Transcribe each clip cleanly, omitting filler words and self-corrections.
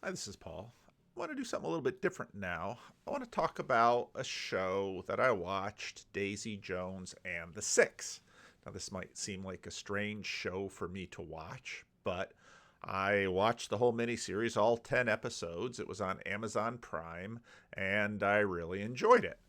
Hi, this is Paul. I want to do something a little bit different now. I want to talk about a show that I watched, Daisy Jones and the Six. Now, this might seem like a strange show for me to watch, but I watched the whole miniseries, all 10 episodes. It was on Amazon Prime, and I really enjoyed it.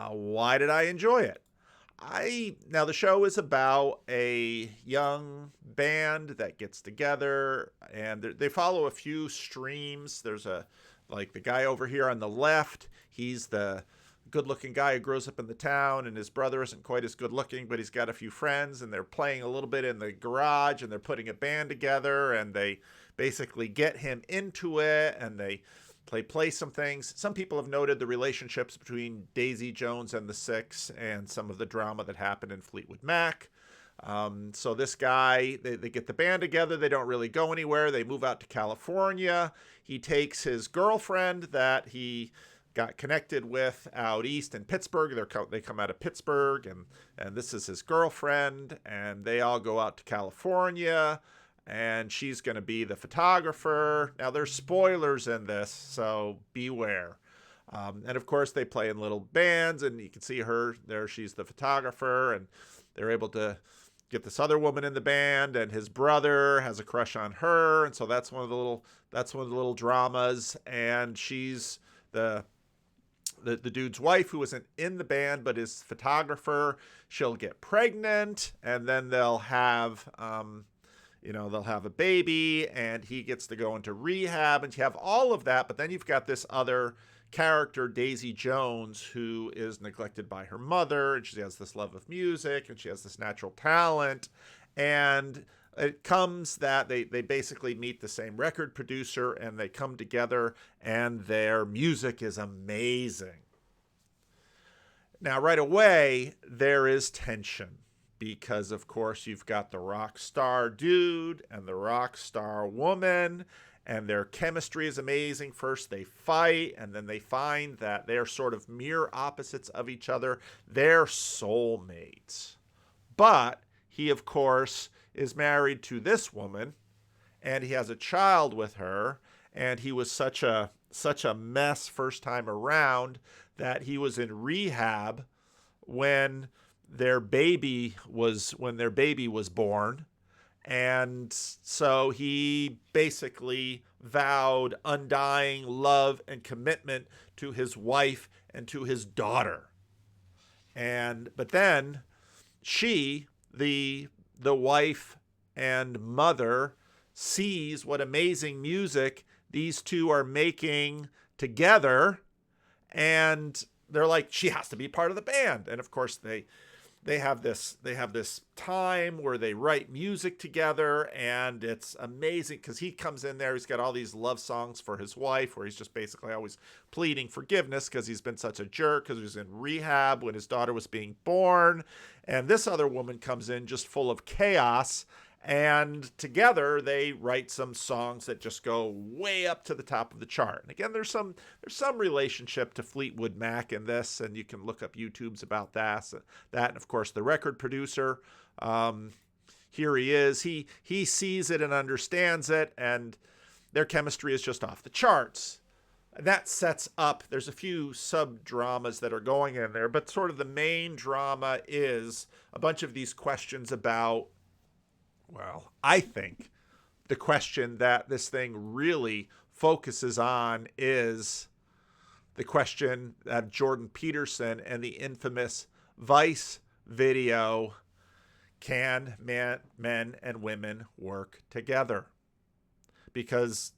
Why did I enjoy it? I now the show is about a young band that gets together and they follow a few streams. There's a like the guy over here on the left. He's the good-looking guy who grows up in the town, and his brother isn't quite as good-looking, but he's got a few friends, and they're playing a little bit in the garage, and they're putting a band together, and they basically get him into it, and they play some things. Some people have noted the relationships between Daisy Jones and the Six and some of the drama that happened in Fleetwood Mac. So this guy, they get the band together. They don't really go anywhere. They move out to California. He takes his girlfriend that he got connected with out east in Pittsburgh. They come out of Pittsburgh, and this is his girlfriend, and they all go out to California, and she's going to be the photographer. Now, there's spoilers in this, so beware. And of course, they play in little bands, and you can see her there. She's the photographer, and they're able to get this other woman in the band, and his brother has a crush on her, and so that's one of the little dramas. And she's the dude's wife, who isn't in the band but is photographer. She'll get pregnant, and then they'll have a baby, and he gets to go into rehab, and you have all of that. But then you've got this other character, Daisy Jones, who is neglected by her mother, and she has this love of music, and she has this natural talent. And it comes that they basically meet the same record producer, and they come together, and their music is amazing. Now, right away, there is tension because, of course, you've got the rock star dude and the rock star woman, and their chemistry is amazing. First, they fight, and then they find that they're sort of mirror opposites of each other. They're soulmates. But he, of course, is married to this woman, and he has a child with her, and he was such a mess first time around that he was in rehab when their baby was born. And so he basically vowed undying love and commitment to his wife and to his daughter. But then she, the wife and mother, sees what amazing music these two are making together, and they're like, she has to be part of the band. And of course, they have this time where they write music together, and it's amazing because he comes in there. He's got all these love songs for his wife, where he's just basically always pleading forgiveness because he's been such a jerk, because he was in rehab when his daughter was being born. And this other woman comes in just full of chaos, and together they write some songs that just go way up to the top of the chart. And again, there's some relationship to Fleetwood Mac in this, and you can look up YouTube's about that. And of course, the record producer, here he is. He sees it and understands it, and their chemistry is just off the charts. That sets up, there's a few sub dramas that are going in there, but sort of the main drama is a bunch of these questions about, well, I think the question that this thing really focuses on is the question that Jordan Peterson and the infamous Vice video, can men and women work together? Because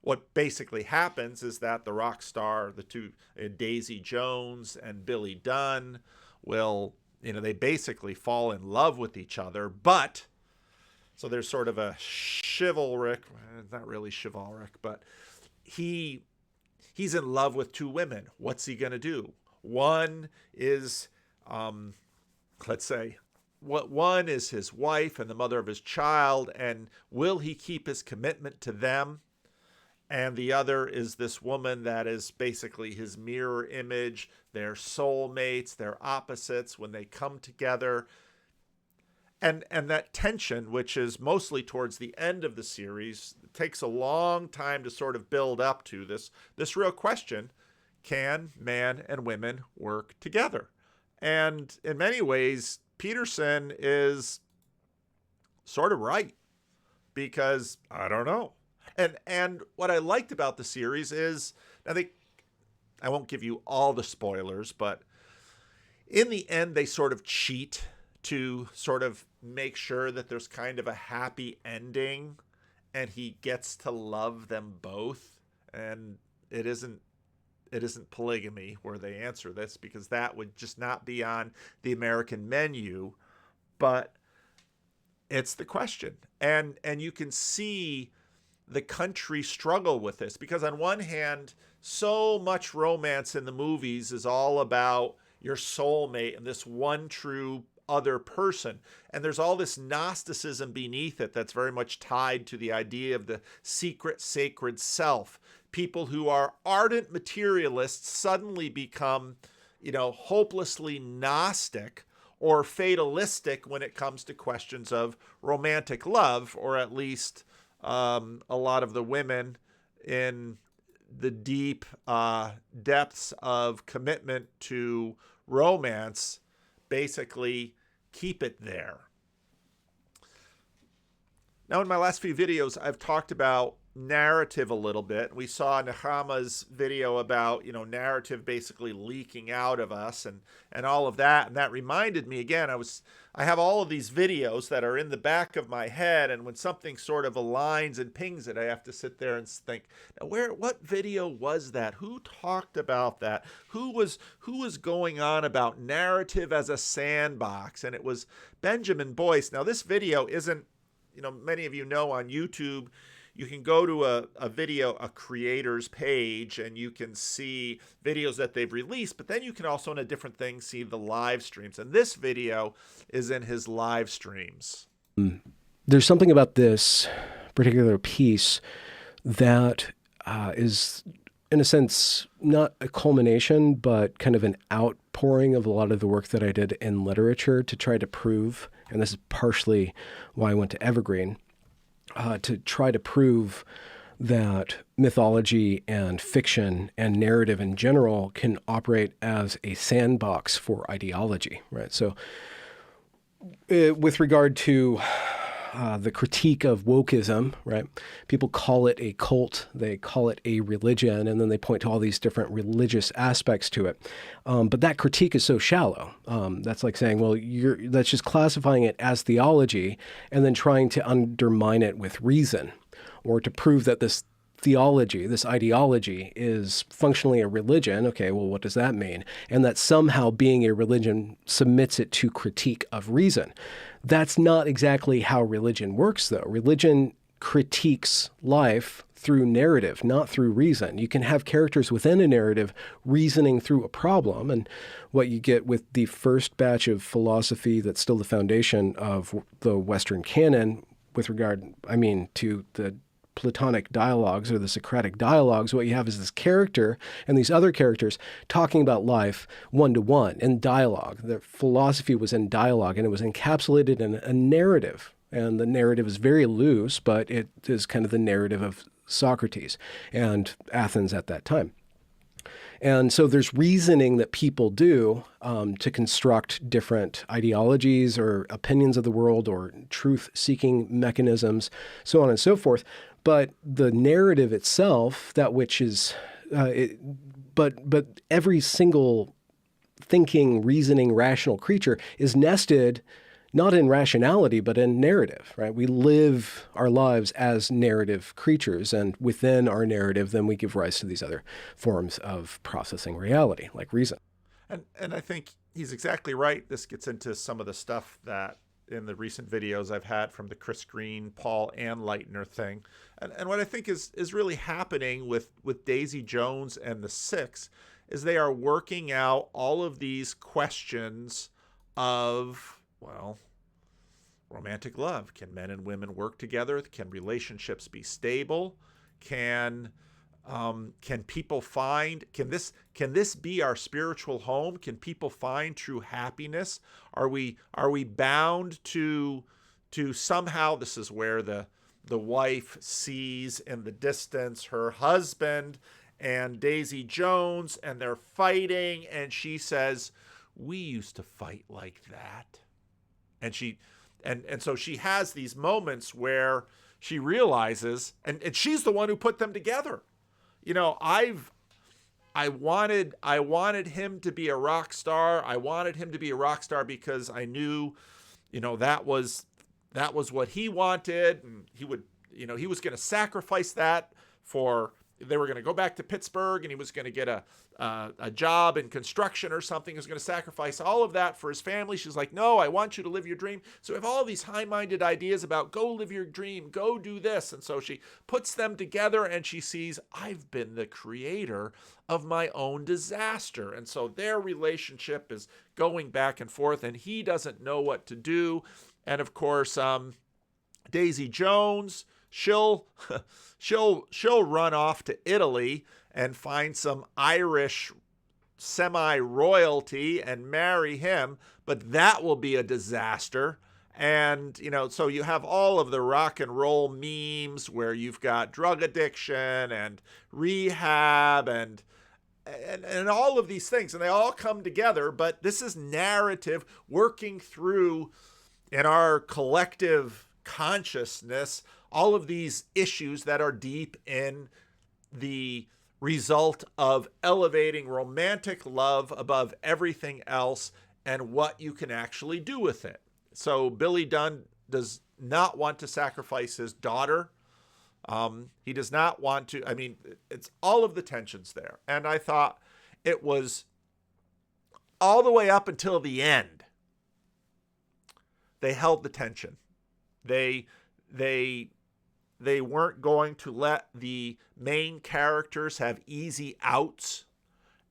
what basically happens is that the rock star, the two, Daisy Jones and Billy Dunn, will, they basically fall in love with each other, but so there's sort of a chivalric, not really chivalric, but he's in love with two women. What's he going to do? One is, let's say, what one is his wife and the mother of his child, and will he keep his commitment to them? And the other is this woman that is basically his mirror image. They're soulmates, they're opposites. When they come together, and that tension, which is mostly towards the end of the series, takes a long time to sort of build up to this real question: can man and women work together? And in many ways, Peterson is sort of right, because I don't know. And what I liked about the series is, I won't give you all the spoilers, but in the end they sort of cheat to sort of make sure that there's kind of a happy ending, and he gets to love them both. And it isn't polygamy where they answer this, because that would just not be on the American menu, but it's the question. And you can see the country struggle with this, because on one hand, so much romance in the movies is all about your soulmate and this one true other person. And there's all this Gnosticism beneath it that's very much tied to the idea of the secret sacred self. People who are ardent materialists suddenly become, hopelessly Gnostic or fatalistic when it comes to questions of romantic love, or at least a lot of the women in the deep depths of commitment to romance basically keep it there. Now, in my last few videos, I've talked about narrative a little bit. We saw Nechama's video about, narrative basically leaking out of us and all of that. And that reminded me again, I have all of these videos that are in the back of my head. And when something sort of aligns and pings it, I have to sit there and think, now what video was that? Who talked about that? Who was going on about narrative as a sandbox? And it was Benjamin Boyce. Now, this video isn't, many of you know on YouTube, you can go to a creator's page and you can see videos that they've released, but then you can also, in a different thing, see the live streams. And this video is in his live streams. There's something about this particular piece that is, in a sense, not a culmination, but kind of an outpouring of a lot of the work that I did in literature to try to prove, and this is partially why I went to Evergreen, to try to prove that mythology and fiction and narrative in general can operate as a sandbox for ideology, right? So with regard to the critique of wokeism, right? People call it a cult, they call it a religion, and then they point to all these different religious aspects to it. But that critique is so shallow. That's like saying, well, that's just classifying it as theology and then trying to undermine it with reason, or to prove that this theology, this ideology is functionally a religion. Okay, well, what does that mean? And that somehow being a religion submits it to critique of reason. That's not exactly how religion works, though. Religion critiques life through narrative, not through reason. You can have characters within a narrative reasoning through a problem. And what you get with the first batch of philosophy that's still the foundation of the Western canon with regard, to the Platonic dialogues or the Socratic dialogues, what you have is this character and these other characters talking about life one-to-one in dialogue. The philosophy was in dialogue, and it was encapsulated in a narrative. And the narrative is very loose, but it is kind of the narrative of Socrates and Athens at that time. And so there's reasoning that people do to construct different ideologies or opinions of the world or truth-seeking mechanisms, so on and so forth. But the narrative itself, that which is, but every single thinking, reasoning, rational creature is nested not in rationality, but in narrative, right? We live our lives as narrative creatures, and within our narrative, then we give rise to these other forms of processing reality, like reason. And I think he's exactly right. This gets into some of the stuff that in the recent videos I've had from the Chris Green, Paul Anleitner thing. And what I think is really happening with Daisy Jones and the Six is they are working out all of these questions of, well, romantic love. Can men and women work together? Can relationships be stable? Can Can people find, can this be our spiritual home? Can people find true happiness? Are we bound to somehow, this is where the wife sees in the distance her husband and Daisy Jones, and they're fighting, and she says, we used to fight like that. And so she has these moments where she realizes, and she's the one who put them together. You know, I wanted him to be a rock star. I wanted him to be a rock star because I knew, you know, that was what he wanted, and he was going to sacrifice that for. They were going to go back to Pittsburgh, and he was going to get a job in construction or something. He was going to sacrifice all of that for his family. She's like, no, I want you to live your dream. So we have all these high-minded ideas about go live your dream, go do this. And so she puts them together, and she sees, I've been the creator of my own disaster. And so their relationship is going back and forth, and he doesn't know what to do. And of course, Daisy Jones, she'll run off to Italy and find some Irish semi-royalty and marry him, but that will be a disaster. And, you know, so you have all of the rock and roll memes where you've got drug addiction and rehab and all of these things, and they all come together. But this is narrative working through in our collective consciousness all of these issues that are deep in the result of elevating romantic love above everything else and what you can actually do with it. So Billy Dunn does not want to sacrifice his daughter. He does not want to, I mean, it's all of the tensions there. And I thought it was all the way up until the end. They held the tension. They weren't going to let the main characters have easy outs.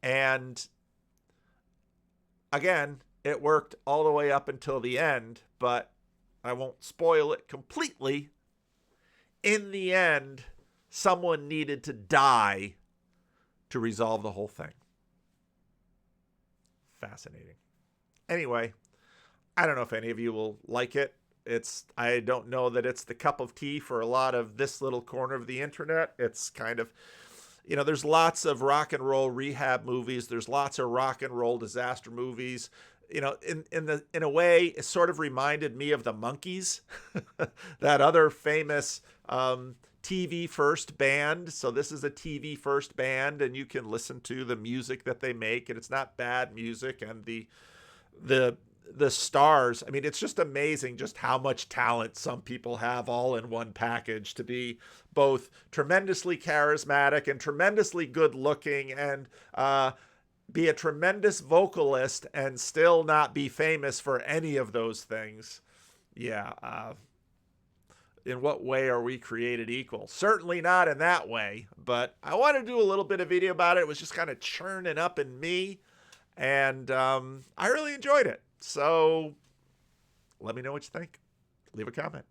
And again, it worked all the way up until the end, but I won't spoil it completely. In the end, someone needed to die to resolve the whole thing. Fascinating. Anyway, I don't know if any of you will like it. I don't know that it's the cup of tea for a lot of this little corner of the internet. It's kind of, you know, there's lots of rock and roll rehab movies. There's lots of rock and roll disaster movies. You know, in a way, it sort of reminded me of the Monkees, that other famous TV first band. So this is a TV first band, and you can listen to the music that they make, and it's not bad music. And the stars, I mean, it's just amazing just how much talent some people have all in one package, to be both tremendously charismatic and tremendously good looking, and be a tremendous vocalist and still not be famous for any of those things. Yeah. In what way are we created equal? Certainly not in that way, but I want to do a little bit of video about it. It was just kind of churning up in me, and I really enjoyed it. So let me know what you think. Leave a comment.